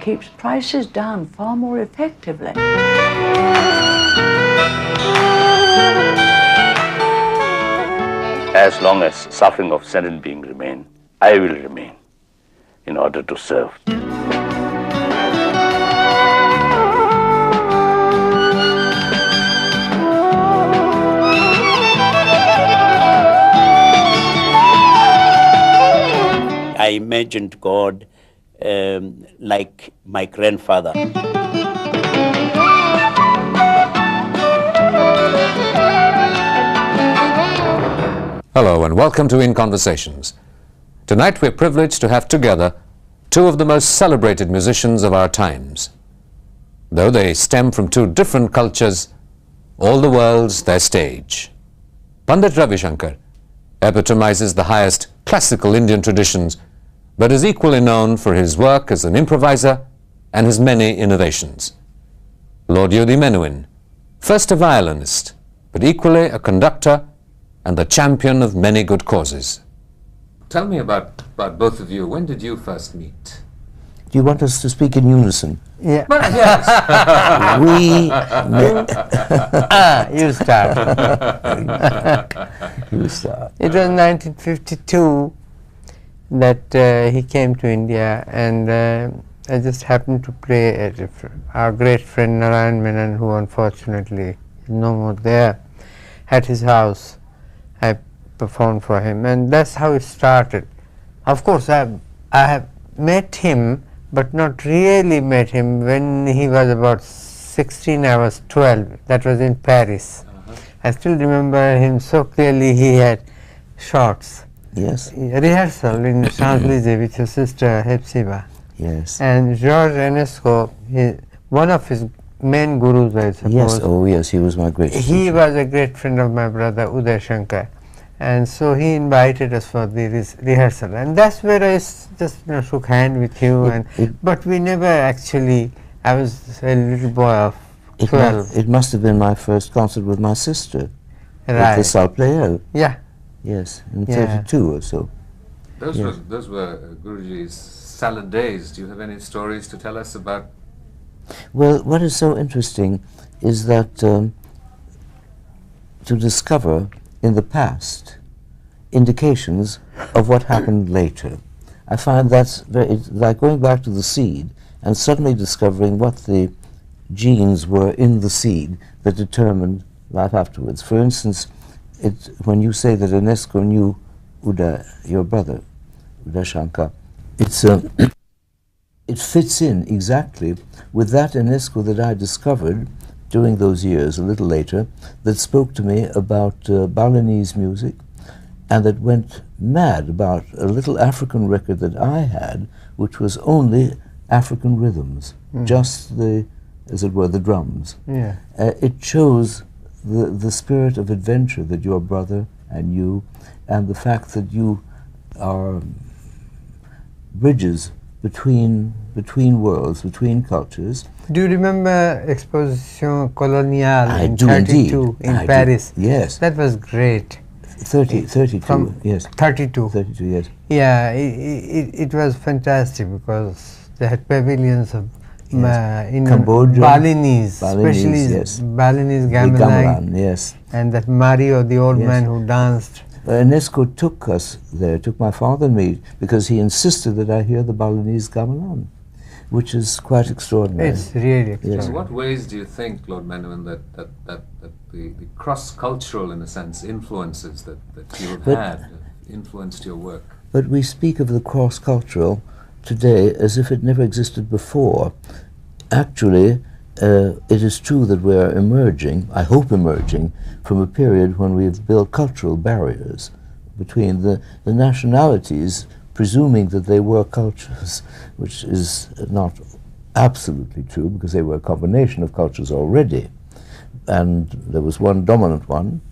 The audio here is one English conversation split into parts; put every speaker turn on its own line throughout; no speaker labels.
keeps prices down far more effectively.
As long as suffering of sentient being remain, I will remain in order to serve.
I imagined God like my grandfather.
Hello and welcome to In Conversations. Tonight we're privileged to have together two of the most celebrated musicians of our times. Though they stem from two different cultures, all the world's their stage. Pandit Ravi Shankar epitomizes the highest classical Indian traditions, but is equally known for his work as an improviser and his many innovations. Lord YEHUDI Menuhin, first a violinist, but equally a conductor and the champion of many good causes. Tell me about both of you. When did you first meet?
Do you want us to speak in unison?
Yeah.
Well, yes.
You start.
You start.
It was 1952 that he came to India, and I just happened to play at our great friend Narayan Menon, who unfortunately is no more there, at his house. I performed for him, and that's how it started. Of course, I have met him, but not really met him. When he was about 16, I was 12. That was in Paris. I still remember him so clearly. He had shorts.
Yes.
Rehearsal in Champs-Élysées with your sister Hepzibah.
Yes.
And Georges Enesco, one of his main gurus, I suppose.
Yes. Oh, yes. He was my great.
He was a great friend of my brother Uday Shankar, and so he invited us for the rehearsal, and that's where I just shook hand with you. But we never actually. I was a little boy of 12.
It must have been my first concert with my sister.
Right.
At the Salle Pleyel.
Yeah.
Yes, in 32 or so.
Those were Guruji's salad days. Do you have any stories to tell us about?
Well, what is so interesting is that to discover in the past indications of what happened later. I find that's it's like going back to the seed and suddenly discovering what the genes were in the seed that determined life afterwards. For instance, when you say that Enesco knew Uday, your brother, Uday Shankar, it fits in exactly with that Enesco that I discovered during those years, a little later, that spoke to me about Balinese music, and that went mad about a little African record that I had, which was only African rhythms, just as it were, the drums.
Yeah.
It shows the spirit of adventure that your brother and you, and the fact that you are bridges between worlds, between cultures.
Do you remember Exposition Coloniale
I
in
do
32
indeed.
in Paris?
Yes.
That was great.
32, yes.
32.
32, yes.
Yeah, it was fantastic because they had pavilions of in
Cambodia,
Balinese, especially
yes.
Balinese
The
gamelan,
gamelan, yes.
and that Mario, the old
Yes.
man who danced.
Enesco took us there, took my father and me, because he insisted that I hear the Balinese gamelan, which is quite extraordinary.
It's really extraordinary.
In what ways do you think, Lord Menuhin, that the cross-cultural, in a sense, influences that you have had have influenced your work?
But we speak of the cross-cultural today as if it never existed before. Actually, it is true that we are emerging, I hope emerging, from a period when we've built cultural barriers between the nationalities, presuming that they were cultures, which is not absolutely true, because they were a combination of cultures already. And there was one dominant one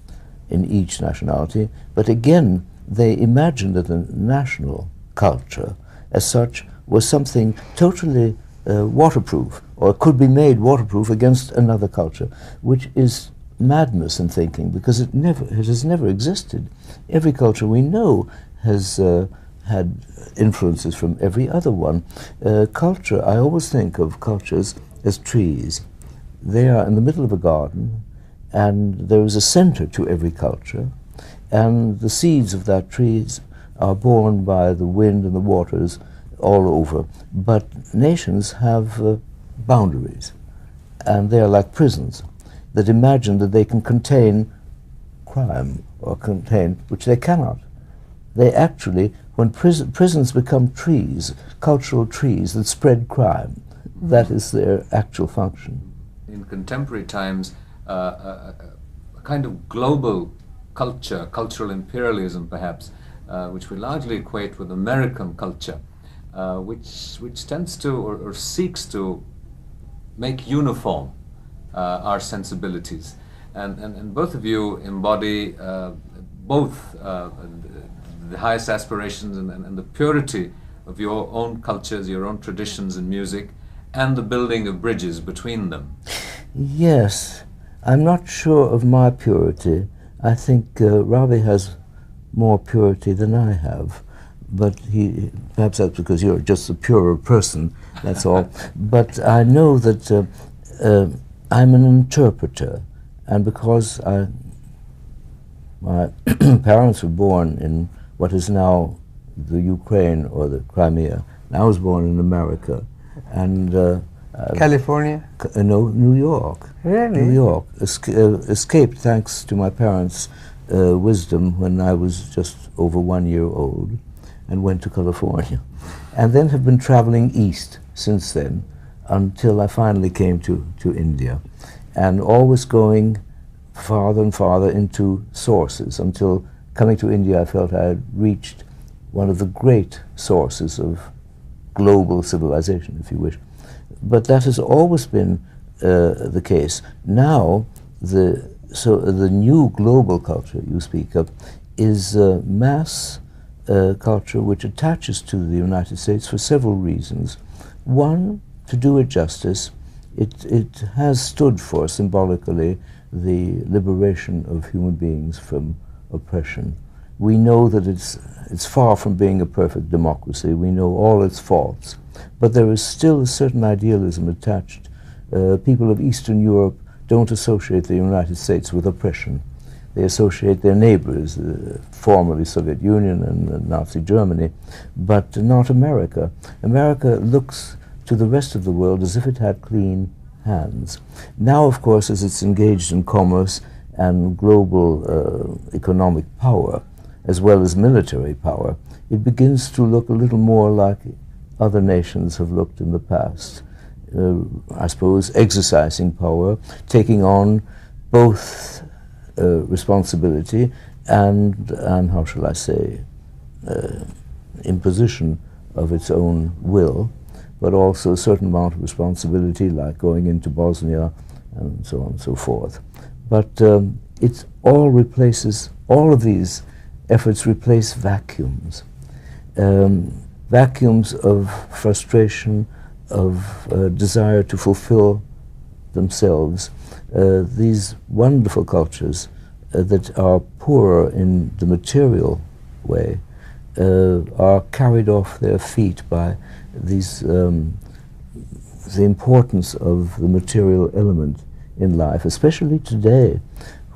in each nationality, but again, they imagined that the national culture, as such, was something totally waterproof, or could be made waterproof against another culture, which is madness in thinking, because it has never existed. Every culture we know has had influences from every other one. Culture, I always think of cultures as trees. They are in the middle of a garden, and there is a center to every culture, and the seeds of that trees are borne by the wind and the waters all over. But nations have boundaries, and they are like prisons that imagine that they can contain crime or contain, which they cannot. They actually, when prisons become trees, cultural trees that spread crime, that is their actual function.
In contemporary times, a kind of global culture, cultural imperialism perhaps, which we largely equate with American culture, which tends to or seeks to make uniform our sensibilities. And both of you embody both the highest aspirations and the purity of your own cultures, your own traditions and music, and the building of bridges between them.
Yes, I'm not sure of my purity. I think Ravi has more purity than I have, but perhaps that's because you're just a purer person, that's all. But I know that I'm an interpreter, and because my parents were born in what is now the Ukraine or the Crimea, and I was born in America, and
California?
No, New York.
Really?
New York. Escaped thanks to my parents' wisdom when I was just over 1 year old, and went to California, and then have been traveling east since then until I finally came to India, and always going farther and farther into sources until coming to India I felt I had reached one of the great sources of global civilization, if you wish. But that has always been the case. Now, the new global culture you speak of is mass culture which attaches to the United States for several reasons. One, to do it justice, it has stood for symbolically the liberation of human beings from oppression. We know that it's far from being a perfect democracy. We know all its faults, but there is still a certain idealism attached. People of Eastern Europe don't associate the United States with oppression. They associate their neighbors, formerly Soviet Union and Nazi Germany, but not America. America looks to the rest of the world as if it had clean hands. Now, of course, as it's engaged in commerce and global economic power, as well as military power, it begins to look a little more like other nations have looked in the past. I suppose exercising power, taking on both responsibility and how shall I say, imposition of its own will, but also a certain amount of responsibility, like going into Bosnia and so on and so forth. But it all replaces, all of these efforts replace vacuums. Vacuums of frustration, of desire to fulfill themselves. These wonderful cultures that are poorer in the material way are carried off their feet by these, the importance of the material element in life, especially today,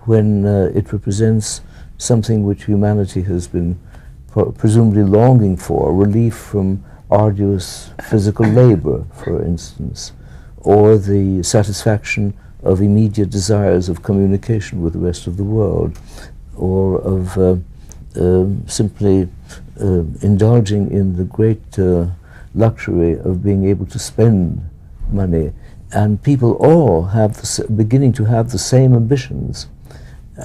when it represents something which humanity has been presumably longing for, relief from arduous physical labor, for instance, or the satisfaction of immediate desires of communication with the rest of the world, or of simply indulging in the great luxury of being able to spend money. And people all have beginning to have the same ambitions.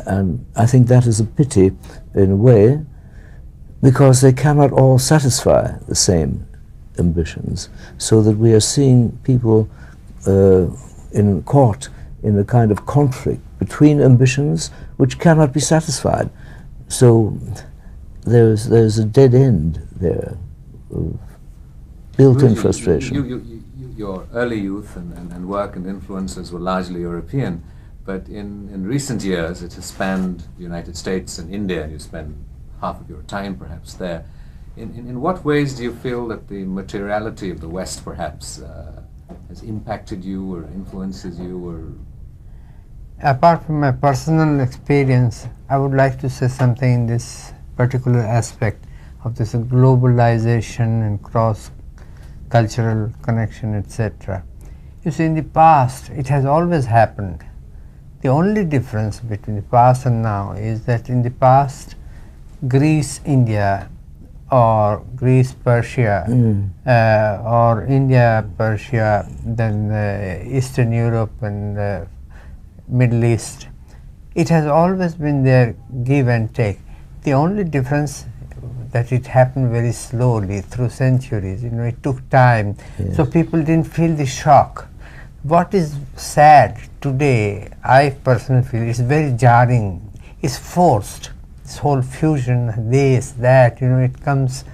And I think that is a pity, in a way, because they cannot all satisfy the same ambitions, so that we are seeing people caught in a kind of conflict between ambitions which cannot be satisfied. So there's a dead end there of built-in frustration.
Your early youth and work and influences were largely European, but in recent years it has spanned the United States and India, and you spend half of your time perhaps there. In what ways do you feel that the materiality of the West perhaps has impacted you or influences you? Or
apart from my personal experience, I would like to say something in this particular aspect of this globalization and cross-cultural connection, etc. You see, in the past, it has always happened. The only difference between the past and now is that in the past, Greece, India, or Greece, Persia, or India, Persia, then Eastern Europe and Middle East, it has always been there, give and take. The only difference that it happened very slowly through centuries, it took time, so people didn't feel the shock. What is sad today, I personally feel, is very jarring, it's forced. This whole fusion, this, that, it comes,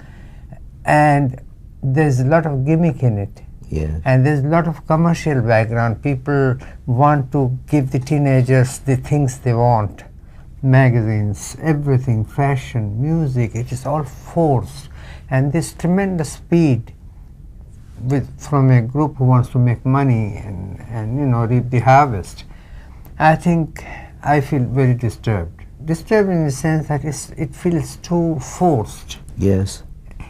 and there's a lot of gimmick in it.
Yes.
And there's a lot of commercial background. People want to give the teenagers the things they want. Magazines, everything, fashion, music, it is all forced. And this tremendous speed from a group who wants to make money and reap the harvest. I think I feel very disturbed. Disturbed in the sense that it feels too forced.
Yes.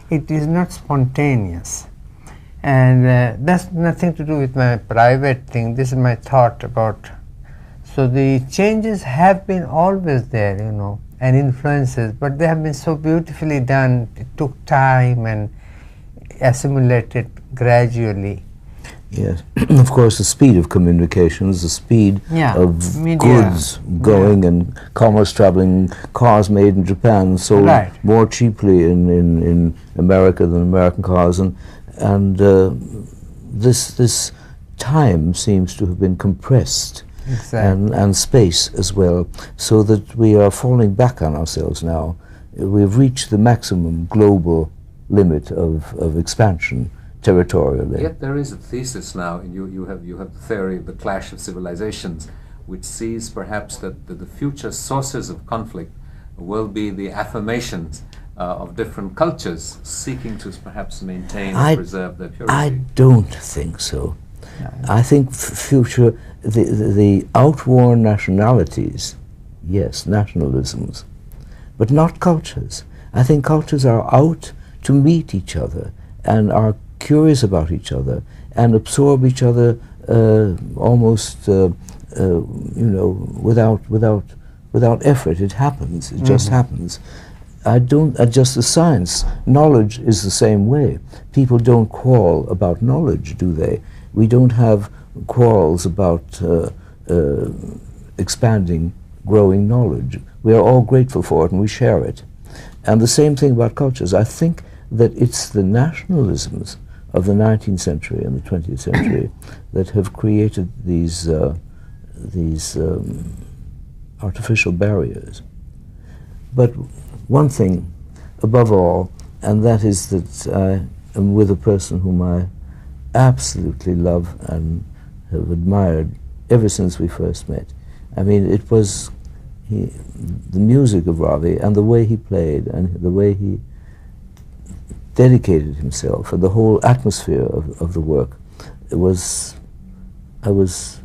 It is not spontaneous. And that's nothing to do with my private thing. This is my thought about. So the changes have been always there, and influences, but they have been so beautifully done. It took time and assimilated gradually.
Yes. Of course, the speed of communications, the speed of
media,
goods going and commerce traveling, cars made in Japan sold more cheaply in America than American cars, and this time seems to have been compressed.
Exactly.
And space as well, so that we are falling back on ourselves now. We've reached the maximum global limit of expansion territorially.
Yet there is a thesis now, and you have the theory of the clash of civilizations, which sees perhaps that the future sources of conflict will be the affirmations of different cultures seeking to perhaps maintain and preserve their purity.
I don't think so. I think future, the outworn nationalities, yes, nationalisms, but not cultures. I think cultures are out to meet each other and are curious about each other and absorb each other almost, without effort. It happens. It just happens. I don't adjust the science. Knowledge is the same way. People don't quarrel about knowledge, do they? We don't have quarrels about expanding, growing knowledge. We are all grateful for it and we share it. And the same thing about cultures. I think that it's the nationalisms of the 19th century and the 20th century that have created these artificial barriers. But one thing above all, and that is that I am with a person whom I absolutely love and have admired ever since we first met. I mean, it was the music of Ravi and the way he played and the way he dedicated himself and the whole atmosphere of the work. I was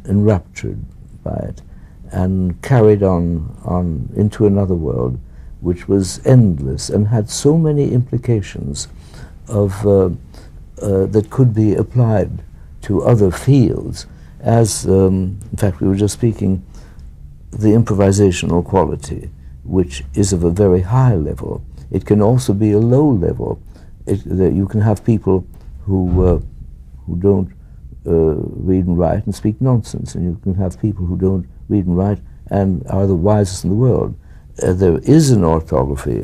enraptured by it and carried on into another world which was endless and had so many implications of that could be applied to other fields, as in fact we were just speaking, the improvisational quality, which is of a very high level. It can also be a low level. You can have people who don't read and write and speak nonsense, and you can have people who don't read and write and are the wisest in the world. There is an orthography.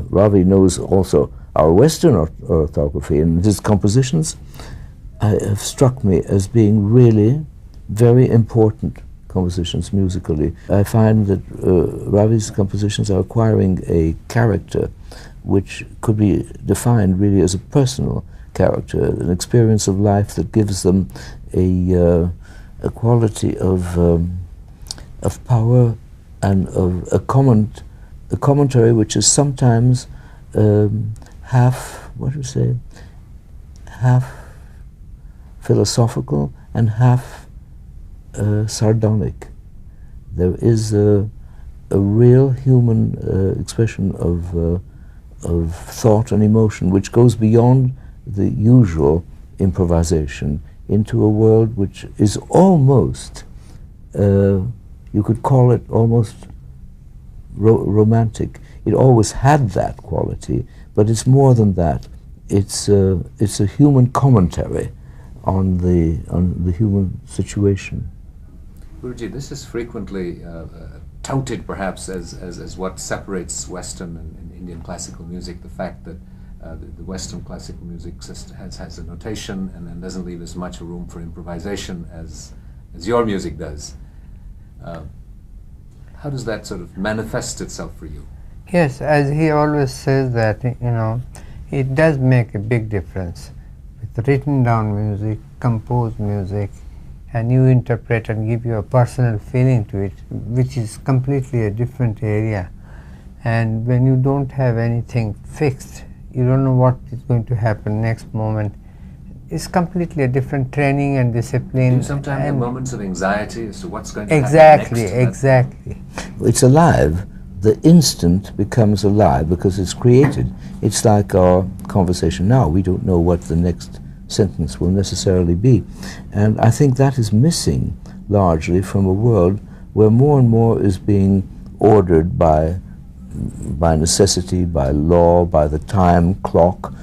Ravi knows also our Western orthography, and his compositions have struck me as being really very important compositions musically. I find that Ravi's compositions are acquiring a character which could be defined really as a personal character, an experience of life that gives them a quality of power and of a commentary which is sometimes half, what do you say, half philosophical and half sardonic. There is a real human expression of thought and emotion which goes beyond the usual improvisation into a world which is almost, you could call it almost romantic. It always had that quality, but it's more than that. It's a human commentary on the human situation.
Guruji, this is frequently touted perhaps as what separates Western and Indian classical music, the fact that the Western classical music has a notation and doesn't leave as much room for improvisation as your music does. How does that sort of manifest itself for you?
Yes, as he always says that, you know, it does make a big difference with written down music, composed music, and you interpret and give your personal feeling to it, which is completely a different area. And when you don't have anything fixed, you don't know what is going to happen next moment. It's completely a different training and discipline.
Do you sometimes have moments of anxiety as to what's going to
exactly,
happen next?
Exactly.
It's alive. The instant becomes alive because it's created. It's like our conversation now. We don't know what the next sentence will necessarily be. And I think that is missing largely from a world where more and more is being ordered by necessity, by law, by the time clock,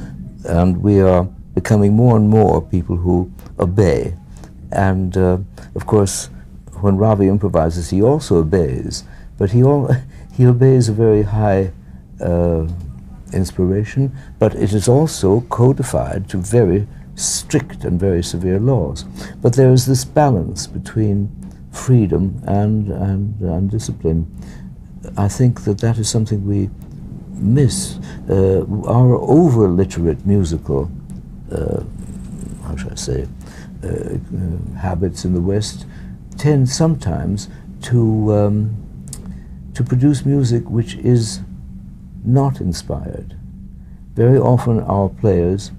and we are becoming more and more people who obey. And of course, when Ravi improvises, he also obeys, but he obeys a very high inspiration, but it is also codified to very strict and very severe laws. But there is this balance between freedom and discipline. I think that is something we miss. Our over-literate musical, how should I say, habits in the West tend sometimes to produce music which is not inspired. Very often our players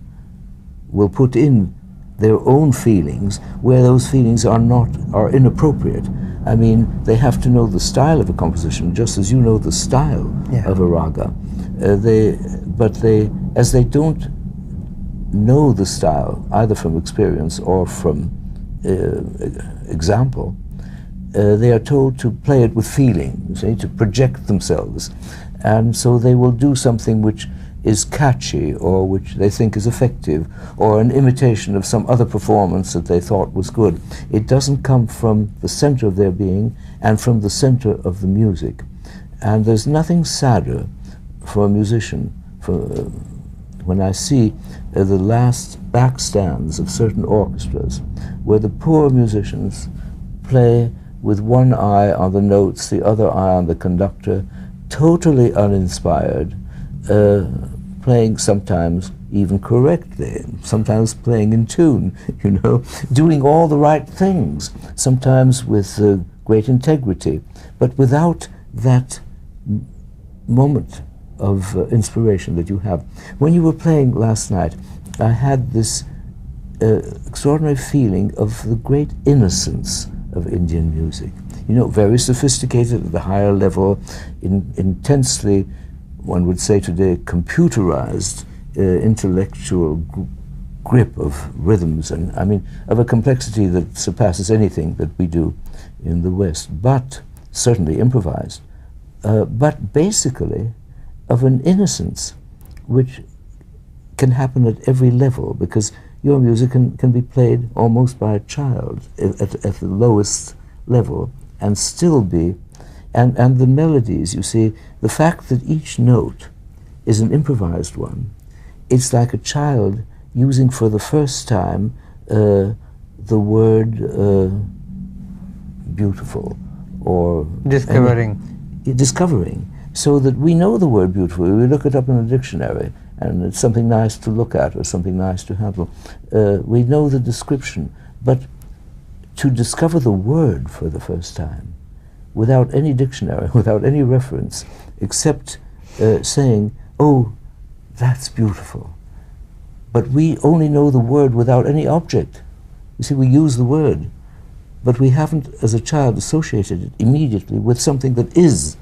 will put in their own feelings where those feelings are inappropriate. I mean, they have to know the style of a composition just as you know the style of a raga. As they don't know the style, either from experience or from example, they are told to play it with feeling, to project themselves. And so they will do something which is catchy or which they think is effective or an imitation of some other performance that they thought was good. It doesn't come from the center of their being and from the center of the music. And there's nothing sadder for a musician when I see the last backstands of certain orchestras where the poor musicians play with one eye on the notes, the other eye on the conductor, totally uninspired, playing sometimes even correctly, sometimes playing in tune, you know, doing all the right things, sometimes with great integrity, but without that moment of inspiration that you have. When you were playing last night, I had this extraordinary feeling of the great innocence of Indian music. You know, very sophisticated at the higher level, intensely, one would say today, computerized intellectual grip of rhythms, and I mean, of a complexity that surpasses anything that we do in the West, but certainly improvised, but basically of an innocence which can happen at every level, because your music can be played almost by a child at the lowest level and still be, and the melodies, you see, the fact that each note is an improvised one, it's like a child using for the first time the word beautiful, or
discovering,
so that we know the word beautiful. We look it up in a dictionary, and it's something nice to look at or something nice to handle. We know the description, but to discover the word for the first time, without any dictionary, without any reference, except saying, oh, That's beautiful. But we only know the word without any object. You see, we use the word, but we haven't, as a child, associated it immediately with something that is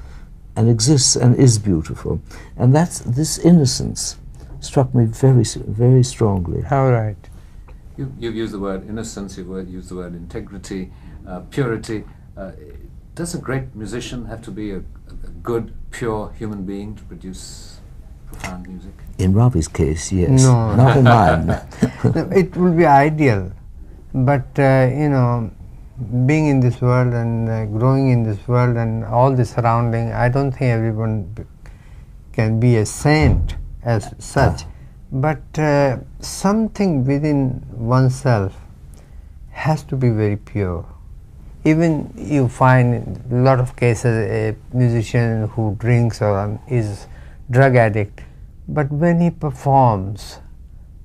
and exists and is beautiful. And that's, this innocence struck me very, very strongly.
How right?
You've used the word innocence, you've used the word integrity, purity. Does a great musician have to be a good, pure human being to produce profound music?
In Ravi's case, yes.
No.
Not in mine.
No, it will be ideal, but you know, being in this world and growing in this world and all the surrounding, I don't think everyone can be a saint as such. But something within oneself has to be very pure. Even you find in a lot of cases a musician who drinks or is drug addict, but when he performs,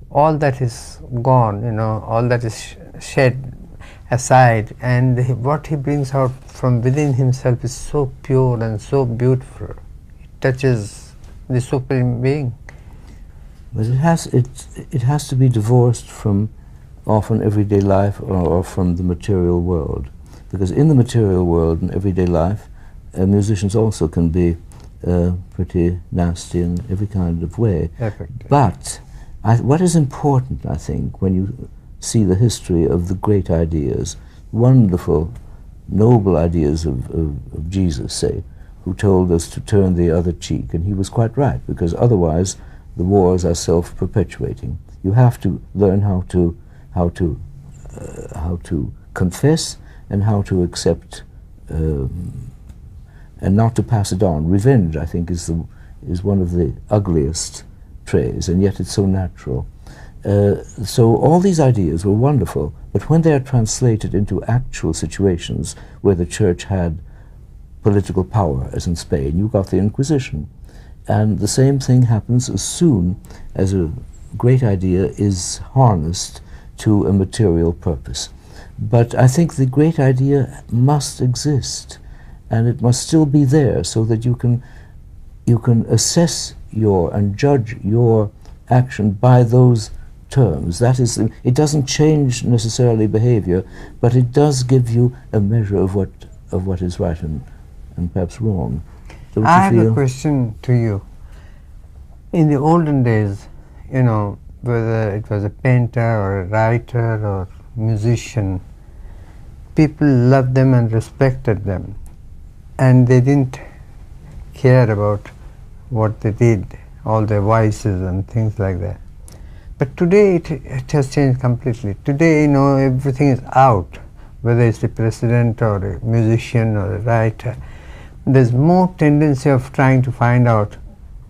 all that is gone, you know, all that is shed aside, and what he brings out from within himself is so pure and so beautiful. It touches the Supreme Being.
But it has to be divorced from often everyday life or from the material world. Because in the material world and everyday life, musicians also can be pretty nasty in every kind of way.
Perfect.
But what is important, I think, when you see the history of the great ideas, wonderful, noble ideas of Jesus, say, who told us to turn the other cheek, and he was quite right, because otherwise the wars are self-perpetuating. You have to learn how to confess and how to accept, and not to pass it on. Revenge, I think, is one of the ugliest traits, and yet it's so natural. So all these ideas were wonderful, but when they are translated into actual situations where the church had political power, as in Spain, you got the Inquisition. And the same thing happens as soon as a great idea is harnessed to a material purpose. But I think the great idea must exist, and it must still be there, so that you can assess and judge your action by those terms. That is, it doesn't change necessarily behavior, but it does give you a measure of what is right and perhaps wrong. Don't
I
you
have
feel?
a question to you. In the olden days, you know, whether it was a painter or a writer or musician, people loved them and respected them, and they didn't care about what they did, all their vices and things like that. But today it has changed completely. Today, you know, everything is out, whether it's the president or a musician or a writer. There's more tendency of trying to find out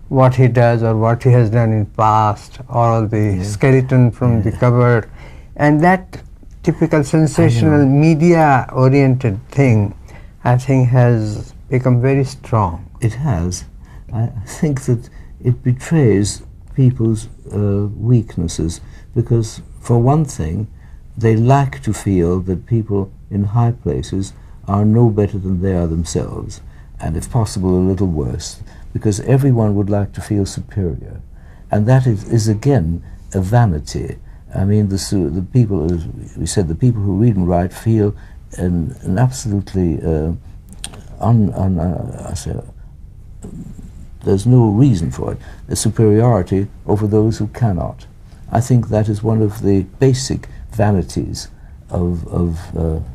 what he does or what he has done in past, or the skeleton from the cupboard, and that typical sensational media-oriented thing, I think, has become very strong.
It has. I think that it betrays people's weaknesses, because for one thing, they like to feel that people in high places are no better than they are themselves, and if possible a little worse, because everyone would like to feel superior. And that is again a vanity. I mean, the people, as we said, the people who read and write feel an absolutely there's no reason for it, a superiority over those who cannot. I think that is one of the basic vanities of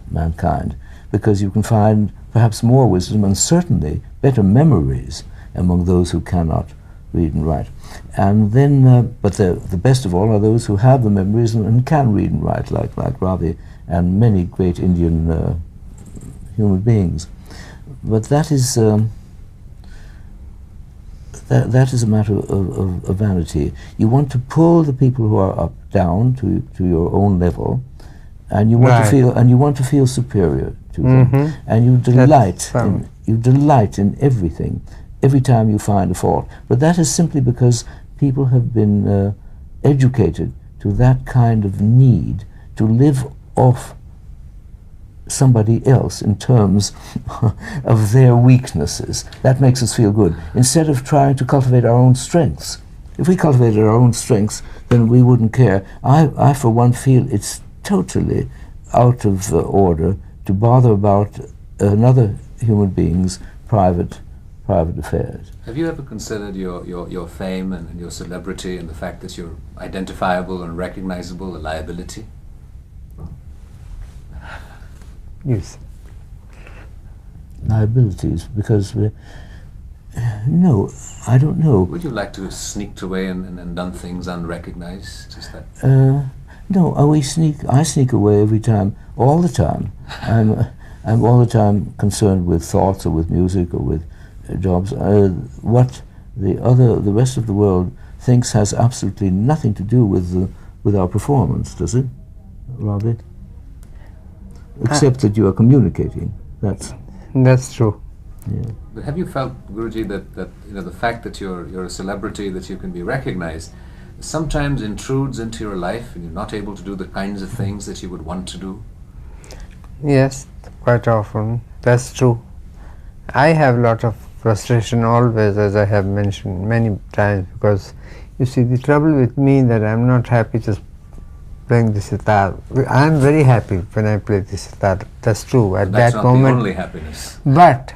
mankind, because you can find perhaps more wisdom and certainly better memories among those who cannot read and write. And then, but the best of all are those who have the memories and can read and write, like Ravi and many great Indian human beings. But that is that is a matter of vanity. You want to pull the people who are up down to your own level, and you want to feel superior to them, and you delight in everything. Every time you find a fault. But that is simply because people have been educated to that kind of need to live off somebody else in terms of their weaknesses. That makes us feel good, instead of trying to cultivate our own strengths If we cultivated our own strengths, then we wouldn't care. I for one, feel it's totally out of order to bother about another human being's private affairs.
Have you ever considered your fame and your celebrity and the fact that you're identifiable and recognizable a liability?
Yes.
Liabilities, because no, I don't know.
Would you like to have sneaked away and done things unrecognized? Is that?
No, I sneak away every time, all the time. I'm all the time concerned with thoughts or with music or with jobs. What the rest of the world thinks has absolutely nothing to do with our performance, does it, Ravi? Except that you are communicating.
That's true.
Yeah.
But have you felt, Guruji, that you know, the fact that you're a celebrity, that you can be recognized, sometimes intrudes into your life and you're not able to do the kinds of things that you would want to do?
Yes, quite often. That's true. I have a lot of frustration always, as I have mentioned many times, because you see, the trouble with me that I'm not happy just playing the sitar. I'm very happy when I play the sitar. That's true. At
That's
that
not
moment.
the only happiness.
But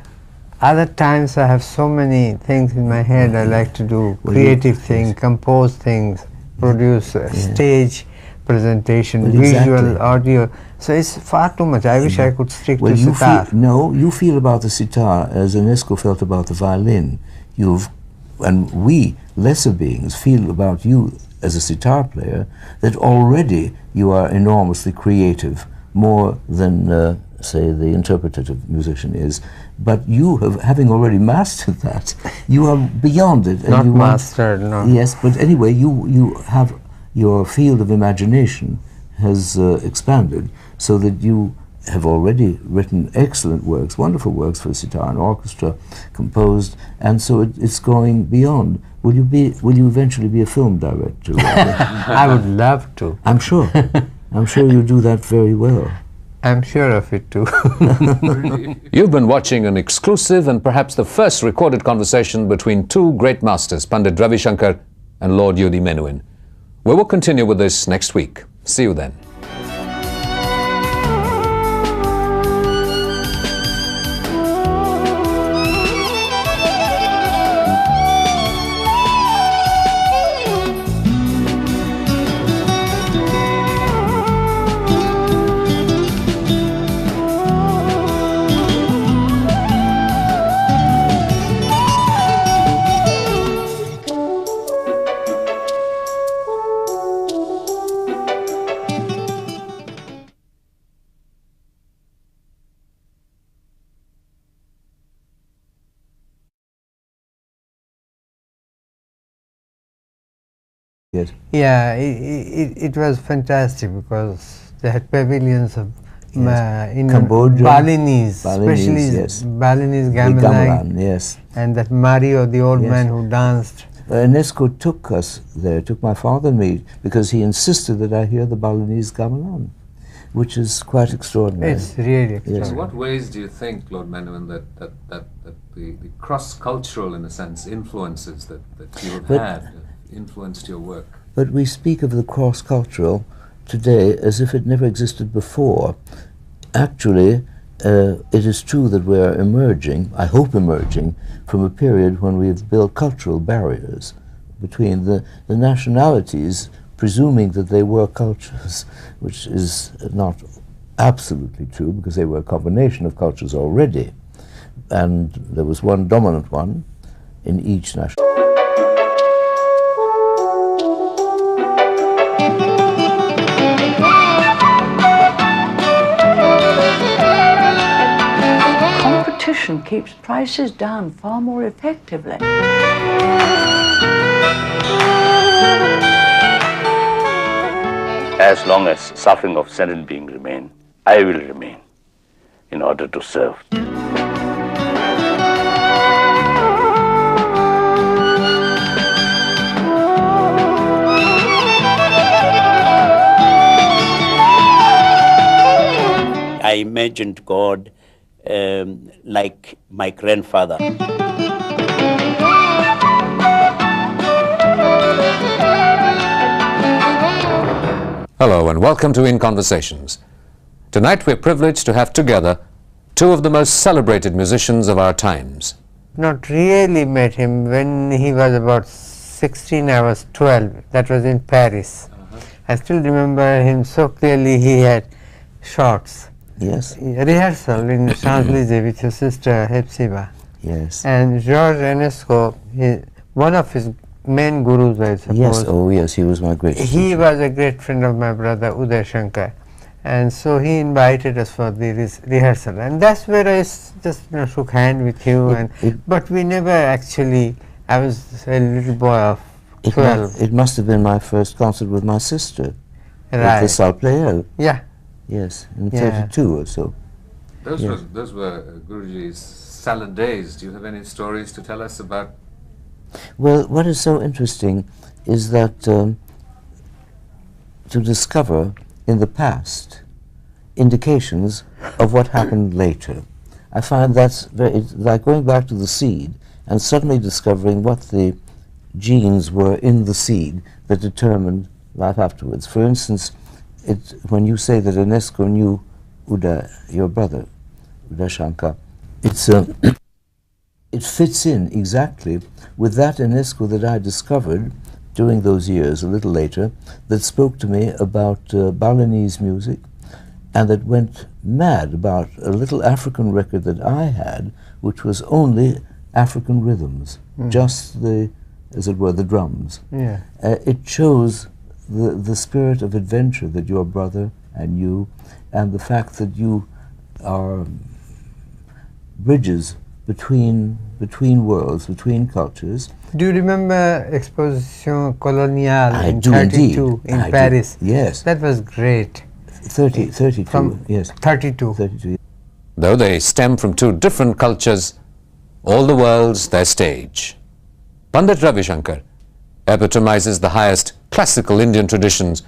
other times I have so many things in my head I like to do, creative things, compose things, produce a stage presentation, visual, audio. So it's far too much. I wish I could stick to sitar.
You feel about the sitar as Enesco felt about the violin. And we, lesser beings, feel about you as a sitar player that already you are enormously creative, more than say the interpretative musician is. But you, having already mastered that, you are beyond it. And
Not mastered, no.
Yes, but anyway, you have, your field of imagination has expanded, so that you have already written excellent works, wonderful works for sitar and orchestra, composed, and so it's going beyond. Will you eventually be a film director?
I would love to.
I'm sure you do that very well.
I'm sure of it too.
You've been watching an exclusive and perhaps the first recorded conversation between two great masters, Pandit Ravi Shankar and Lord YEHUDI Menuhin. We will continue with this next week. See you then.
Yes.
Yeah, it was fantastic because they had pavilions of in
Cambodia,
Balinese, especially
yes.
Balinese
The
gamelan,
gamelan, yes.
and that Mario, the old
Yes.
man who danced.
Enesco took us there, took my father and me, because he insisted that I hear the Balinese gamelan, which is quite extraordinary.
It's really
Yes.
extraordinary.
In what ways do you think, Lord Menuhin, that the cross-cultural, in a sense, influences that you have had influenced your work?
But we speak of the cross-cultural today as if it never existed before. Actually, it is true that we are emerging, I hope emerging, from a period when we've built cultural barriers between the nationalities, presuming that they were cultures, which is not absolutely true, because they were a combination of cultures already. And there was one dominant one in each nationality.
Competition keeps prices down far more effectively.
As long as suffering of sentient being remain, I will remain in order to serve.
I imagined God like my grandfather.
Hello and welcome to In Conversations. Tonight we're privileged to have together two of the most celebrated musicians of our times.
Not really met him when he was about 16, I was 12. That was in Paris. I still remember him so clearly. He had shorts.
Yes.
Rehearsal in Champs-Élysées with his sister Hepzibah.
Yes.
And Georges Enesco, one of his main gurus, I suppose.
Yes. Oh, yes. He was my great.
He was a great friend of my brother Uday Shankar, and so he invited us for the rehearsal, and that's where I just shook hand with you. But we never actually. I was a little boy of 12.
It must have been my first concert with my sister
Right.
at the Salle Pleyel.
Yeah.
Yes, in
Yeah.
32 or so.
Those
Yes.
were Guruji's salad days. Do you have any stories to tell us about?
Well, what is so interesting is that to discover in the past indications of what happened later. I find that's it's like going back to the seed and suddenly discovering what the genes were in the seed that determined life afterwards. For instance, when you say that Enesco knew Uday, your brother, Uday Shankar, it fits in exactly with that Enesco that I discovered during those years, a little later, that spoke to me about Balinese music, and that went mad about a little African record that I had, which was only African rhythms, just the, as it were, the drums.
Yeah.
It shows the spirit of adventure that your brother and you, and the fact that you are bridges between worlds, between cultures.
Do you remember Exposition Coloniale
I
in
do
32
indeed.
in
I do.
Paris?
Yes.
That was great.
32,
From
yes.
32.
32.
Though they stem from two different cultures, all the world's their stage. Pandit Ravi Shankar epitomizes the highest classical Indian traditions,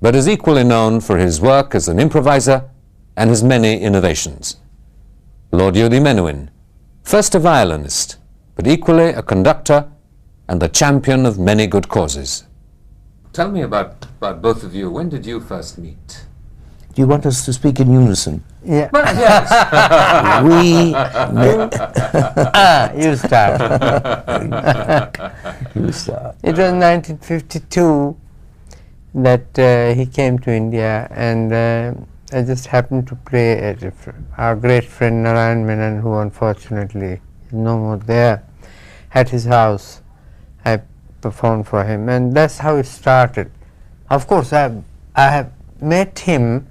but is equally known for his work as an improviser and his many innovations. Lord YEHUDI Menuhin, first a violinist, but equally a conductor and the champion of many good causes. Tell me about both of you. When did you first meet?
Do you want us to speak in unison?
Yeah.
Yes.
You start.
You start.
It was 1952 that he came to India, and I just happened to play at our great friend Narayan Menon, who unfortunately is no more there, at his house. I performed for him, and that's how it started. Of course, I have met him